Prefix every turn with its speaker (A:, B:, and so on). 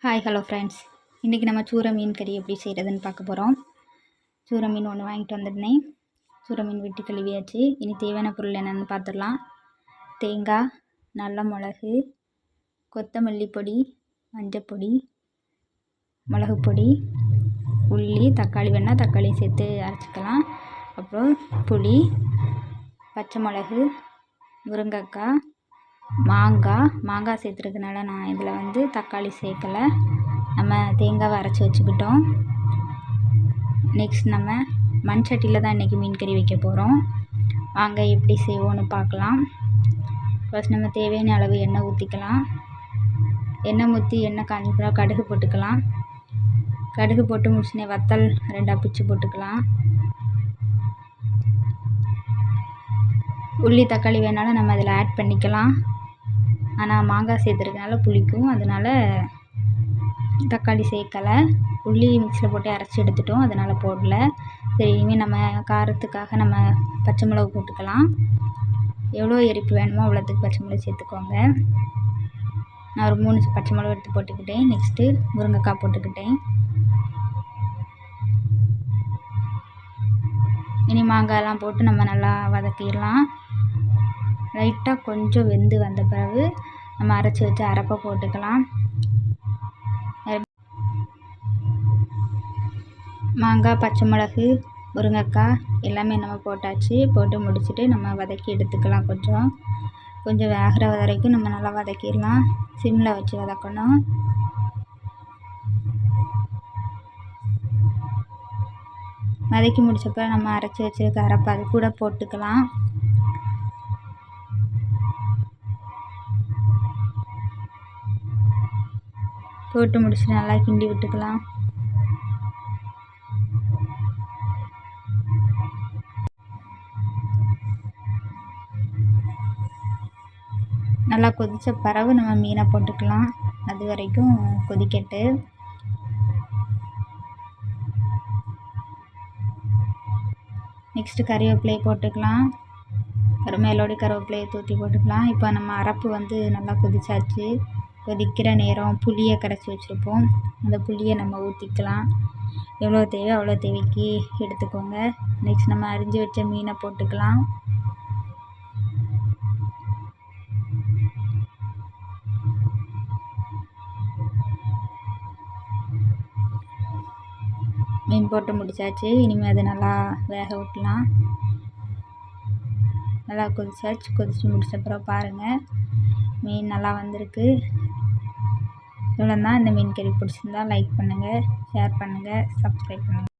A: Hi hello friends, இன்றைக்கி நம்ம சூரை மீன் கறி எப்படி செய்கிறதுன்னு பார்க்க போகிறோம். சூரை மீன் ஒன்று வாங்கிட்டு வந்துருந்தேன். சூரை மீன் வெட்டி கழுவியாச்சு. இனி தேவையான பொருள் என்னென்னு பார்த்துடலாம். தேங்காய், நல்ல மிளகு, கொத்தமல்லி பொடி, மஞ்சப்பொடி, மிளகு பொடி, உள்ளி, தக்காளி வேணால் தக்காளி சேர்த்து அரைச்சிக்கலாம். அப்புறம் புளி, பச்சை மிளகு, முருங்கைக்காய், மாங்காய் சேர்த்துருக்கனால நான் இதில் தக்காளி சேர்க்கலை. நம்ம தேங்காவை அரைச்சி வச்சுக்கிட்டோம். நெக்ஸ்ட் நம்ம மண் சட்டியில் தான் இன்றைக்கி மீன் கறி வைக்க போகிறோம். வாங்க எப்படி செய்வோன்னு பார்க்கலாம். ஃபர்ஸ்ட் நம்ம தேவையான அளவு எண்ணெய் ஊற்றிக்கலாம். எண்ணெய் ஊற்றி எண்ணெய் காஞ்சினா கடுகு போட்டுக்கலாம். கடுகு போட்டு முடிச்சுனே வத்தல் 2 பிச்சு போட்டுக்கலாம். உள்ளி தக்காளி வேணாலும் நம்ம அதில் ஆட் பண்ணிக்கலாம். ஆனால் மாங்காய் சேர்த்துருக்கனால புளிக்கும், அதனால் தக்காளி சேர்க்கலை. உள்ளி மிக்ஸியில் போட்டு அரைச்சி எடுத்துட்டோம், அதனால் போடல. சரி, இனிமேல் நம்ம காரத்துக்காக நம்ம பச்சை மிளகு போட்டுக்கலாம். எவ்வளோ எரிப்பு வேணுமோ அவ்வளோத்துக்கு பச்சை மிளகு சேர்த்துக்கோங்க. நான் ஒரு 3 பச்சை மிளகு எடுத்து போட்டுக்கிட்டேன். நெக்ஸ்ட்டு முருங்கைக்காய் போட்டுக்கிட்டேன். இனி மாங்காயெல்லாம் போட்டு நம்ம நல்லா வதக்கிடலாம். லைட்டாக கொஞ்சம் வெந்து வந்த பிறகு நம்ம அரைச்சி வச்சு அரைப்பை போட்டுக்கலாம். மாங்காய், பச்சை மிளகு, முருங்கைக்காய் எல்லாமே நம்ம போட்டாச்சு. போட்டு முடிச்சுட்டு நம்ம வதக்கி எடுத்துக்கலாம். கொஞ்சம் வேகிற வரைக்கும் நம்ம நல்லா வதக்கிடலாம். சிம்மில் வச்சு வதக்கணும். வதக்கி முடிச்சப்போ நம்ம அரைச்சி வச்சுருக்க அரைப்பை அது கூட போட்டுக்கலாம். போட்டு முடிச்சுட்டு நல்லா கிண்டி விட்டுக்கலாம். நல்லா கொதித்த பிறகு நம்ம மீனை போட்டுக்கலாம். அது வரைக்கும் கொதிக்கட்டு. நெக்ஸ்ட்டு கறிவேப்பிலையை போட்டுக்கலாம். மேலோடி கருவேப்பிலையை தூற்றி போட்டுக்கலாம். இப்போ நம்ம அரைப்பு நல்லா கொதிச்சாச்சு. கொதிக்கிற நேரம் புளியை கரைச்சி வச்சுருப்போம். அந்த புளியை நம்ம ஊற்றிக்கலாம். எவ்வளோ தேவை அவ்வளோ தேவைக்கு எடுத்துக்கோங்க. நெக்ஸ்ட் நம்ம அரிஞ்சு வச்ச மீனை போட்டுக்கலாம். மீன் போட்டு முடிச்சாச்சு. இனிமேல் அது நல்லா வேக விட்டலாம். நல்லா கொதிச்சாச்சு. கொதித்து முடிச்சப்பறம் பாருங்கள், மீன் நல்லா வந்திருக்கு. இவ்வளோ தான். இந்த மீன் கறி பிடிச்சிருந்தா லைக் பண்ணுங்கள், ஷேர் பண்ணுங்கள், சப்ஸ்கிரைப் பண்ணுங்கள்.